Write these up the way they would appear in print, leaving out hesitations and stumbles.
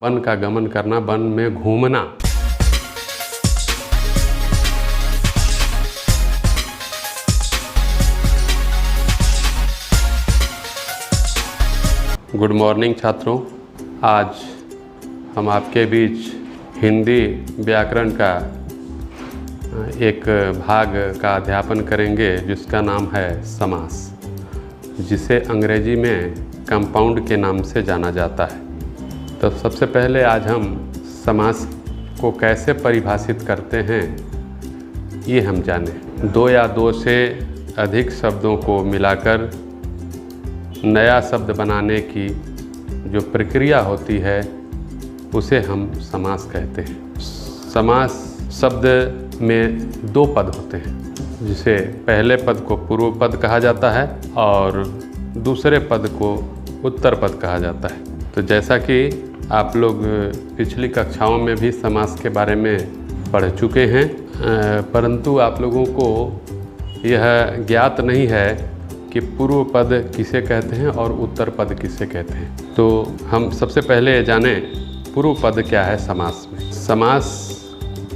One का गमन करना, वन में घूमना। गुड मॉर्निंग छात्रों, आज हम आपके बीच हिंदी व्याकरण का एक भाग का अध्यापन करेंगे जिसका नाम है समास, जिसे अंग्रेजी में कंपाउंड के नाम से जाना जाता है। तो सबसे पहले आज हम समास को कैसे परिभाषित करते हैं ये हम जानें। दो या दो से अधिक शब्दों को मिलाकर नया शब्द बनाने की जो प्रक्रिया होती है उसे हम समास कहते हैं। समास शब्द में दो पद होते हैं, जिसे पहले पद को पूर्व पद कहा जाता है और दूसरे पद को उत्तर पद कहा जाता है। तो जैसा कि आप लोग पिछली कक्षाओं में भी समास के बारे में पढ़ चुके हैं, परंतु आप लोगों को यह ज्ञात नहीं है कि पूर्व पद किसे कहते हैं और उत्तर पद किसे कहते हैं। तो हम सबसे पहले जानें पूर्व पद क्या है समास में। समास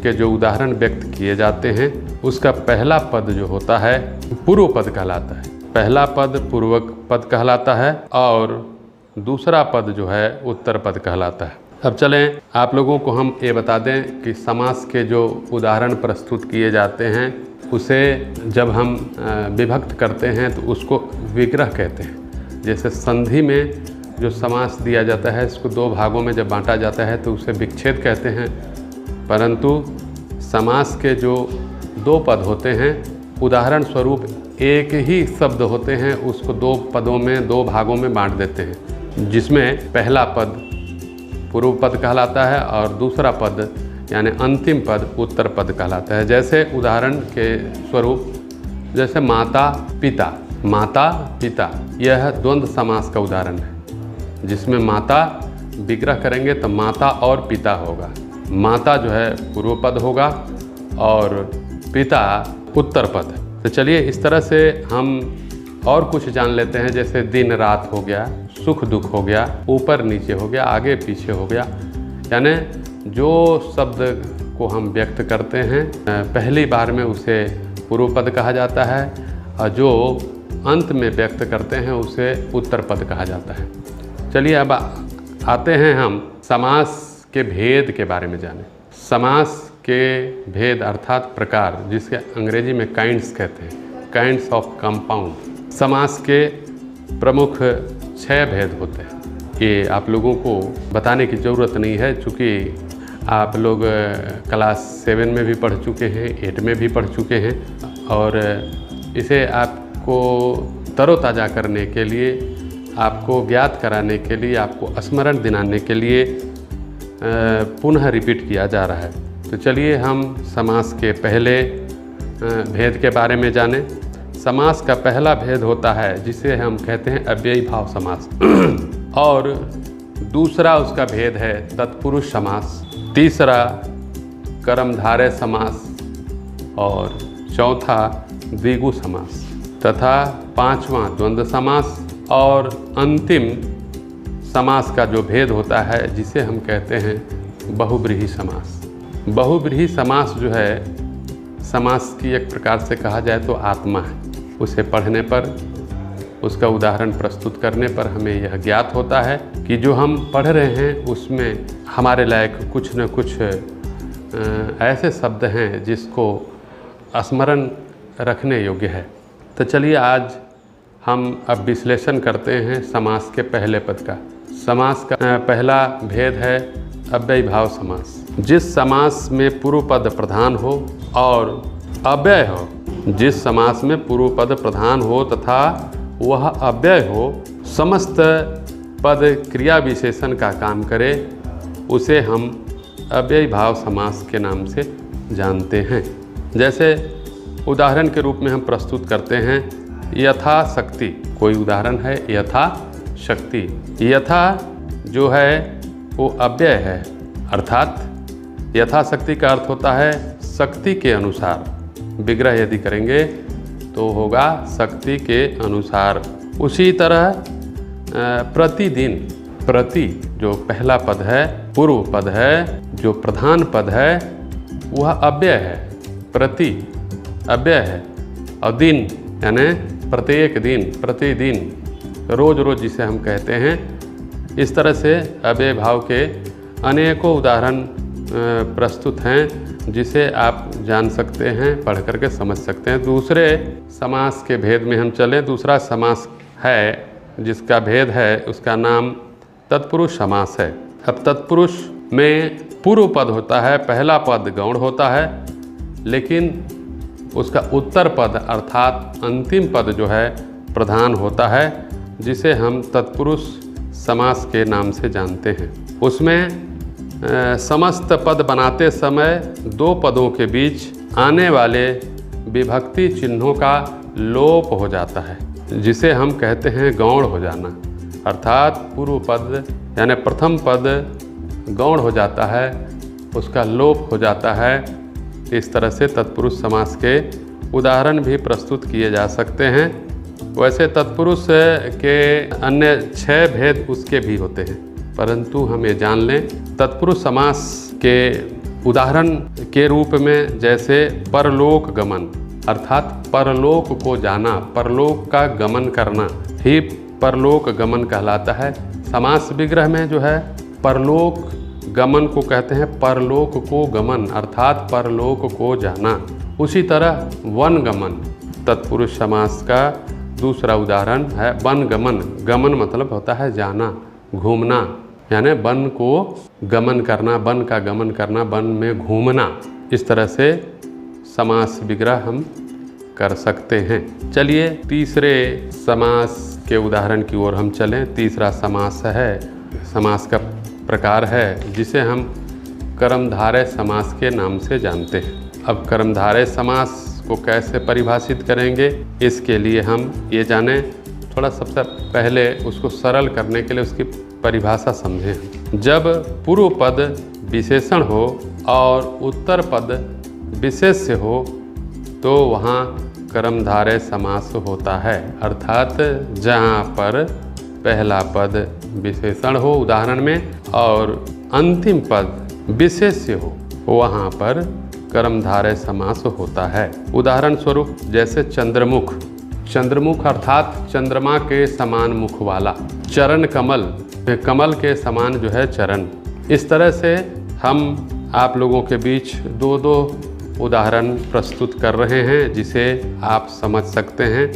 के जो उदाहरण व्यक्त किए जाते हैं उसका पहला पद जो होता है पूर्व पद कहलाता है। पहला पद पूर्वक पद कहलाता है और दूसरा पद जो है उत्तर पद कहलाता है। अब चलें आप लोगों को हम ये बता दें कि समास के जो उदाहरण प्रस्तुत किए जाते हैं उसे जब हम विभक्त करते हैं तो उसको विग्रह कहते हैं। जैसे संधि में जो समास दिया जाता है इसको दो भागों में जब बांटा जाता है तो उसे विच्छेद कहते हैं, परंतु समास के जो दो पद होते हैं उदाहरण स्वरूप एक ही शब्द होते हैं, उसको दो पदों में दो भागों में बांट देते हैं, जिसमें पहला पद पूर्व पद कहलाता है और दूसरा पद यानी अंतिम पद उत्तर पद कहलाता है। जैसे उदाहरण के स्वरूप जैसे माता पिता, माता पिता यह द्वंद्व समास का उदाहरण है, जिसमें माता विग्रह करेंगे तो माता और पिता होगा। माता जो है पूर्व पद होगा और पिता उत्तर पद। तो चलिए इस तरह से हम और कुछ जान लेते हैं। जैसे दिन रात हो गया, सुख दुख हो गया, ऊपर नीचे हो गया, आगे पीछे हो गया। यानी जो शब्द को हम व्यक्त करते हैं पहली बार में उसे पूर्व पद कहा जाता है और जो अंत में व्यक्त करते हैं उसे उत्तर पद कहा जाता है। चलिए अब आते हैं हम समास के भेद के बारे में जानें। समास के भेद अर्थात प्रकार, जिसके अंग्रेजी में काइंड्स कहते हैं, काइंड्स ऑफ कंपाउंड। समास के प्रमुख 6 भेद होते हैं। ये आप लोगों को बताने की ज़रूरत नहीं है, चूँकि आप लोग क्लास 7 में भी पढ़ चुके हैं, 8 में भी पढ़ चुके हैं, और इसे आपको तरोताज़ा करने के लिए, आपको ज्ञात कराने के लिए, आपको स्मरण दिलाने के लिए पुनः रिपीट किया जा रहा है। तो चलिए हम समास के पहले भेद के बारे में जानें। समास का पहला भेद होता है जिसे हम कहते हैं अव्ययी भाव समास और दूसरा उसका भेद है तत्पुरुष समास, तीसरा कर्मधारय समास और चौथा द्विगु समास तथा पांचवा द्वंद्व समास और अंतिम समास का जो भेद होता है जिसे हम कहते हैं बहुब्रीहि समास। बहुब्रीहि समास जो है समास की एक प्रकार से कहा जाए तो आत्मा है। उसे पढ़ने पर, उसका उदाहरण प्रस्तुत करने पर हमें यह ज्ञात होता है कि जो हम पढ़ रहे हैं उसमें हमारे लायक कुछ न कुछ ऐसे शब्द हैं जिसको स्मरण रखने योग्य है। तो चलिए आज हम अब विश्लेषण करते हैं समास के पहले पद का। समास का पहला भेद है अव्ययी भाव समास। जिस समास में पूर्व पद प्रधान हो और अव्यय हो, जिस समास में पूर्व पद प्रधान हो तथा वह अव्यय हो, समस्त पद क्रिया विशेषण का काम करे, उसे हम अव्ययी भाव समास के नाम से जानते हैं। जैसे उदाहरण के रूप में हम प्रस्तुत करते हैं यथा शक्ति। कोई उदाहरण है यथा शक्ति। यथा जो है वो अव्यय है, अर्थात यथाशक्ति का अर्थ होता है शक्ति के अनुसार। विग्रह यदि करेंगे तो होगा शक्ति के अनुसार। उसी तरह प्रतिदिन, प्रति जो पहला पद है पूर्व पद है, जो प्रधान पद है वह अव्यय है, प्रति अव्यय है, और दिन यानी प्रत्येक दिन, प्रतिदिन, रोज रोज जिसे हम कहते हैं। इस तरह से अव्यय भाव के अनेकों उदाहरण प्रस्तुत हैं, जिसे आप जान सकते हैं, पढ़ करके समझ सकते हैं। दूसरे समास के भेद में हम चलें। दूसरा समास है जिसका भेद है, उसका नाम तत्पुरुष समास है। अब तत्पुरुष में पूर्व पद होता है, पहला पद गौण होता है, लेकिन उसका उत्तर पद अर्थात अंतिम पद जो है प्रधान होता है, जिसे हम तत्पुरुष समास के नाम से जानते हैं। उसमें समस्त पद बनाते समय दो पदों के बीच आने वाले विभक्ति चिन्हों का लोप हो जाता है, जिसे हम कहते हैं गौण हो जाना। अर्थात पूर्व पद यानी प्रथम पद गौण हो जाता है, उसका लोप हो जाता है। इस तरह से तत्पुरुष समास के उदाहरण भी प्रस्तुत किए जा सकते हैं। वैसे तत्पुरुष के अन्य 6 भेद उसके भी होते हैं, परंतु हम ये जान लें तत्पुरुष समास के उदाहरण के रूप में जैसे परलोक गमन, अर्थात परलोक को जाना, परलोक का गमन करना ही परलोक गमन कहलाता है। समास विग्रह में जो है परलोक गमन को कहते हैं परलोक को गमन, अर्थात परलोक को जाना। उसी तरह वन गमन तत्पुरुष समास का दूसरा उदाहरण है। वन गमन, गमन मतलब होता है जाना, घूमना, यानी वन को गमन करना, वन का गमन करना, वन में घूमना। इस तरह से समास विग्रह हम कर सकते हैं। चलिए तीसरे समास के उदाहरण की ओर हम चलें। तीसरा समास है, समास का प्रकार है जिसे हम कर्मधारय समास के नाम से जानते हैं। अब कर्मधारय समास को कैसे परिभाषित करेंगे, इसके लिए हम ये जानें। थोड़ा सबसे पहले उसको सरल करने के लिए उसकी परिभाषा समझें। जब पूर्व पद विशेषण हो और उत्तर पद विशेष्य हो तो वहाँ कर्मधारय समास होता है। अर्थात जहाँ पर पहला पद विशेषण हो उदाहरण में और अंतिम पद विशेष्य हो, वहाँ पर कर्मधारय समास होता है। उदाहरण स्वरूप जैसे चंद्रमुख, चंद्रमुख अर्थात चंद्रमा के समान मुख वाला, चरण कमल, कमल के समान जो है चरण। इस तरह से हम आप लोगों के बीच दो उदाहरण प्रस्तुत कर रहे हैं, जिसे आप समझ सकते हैं।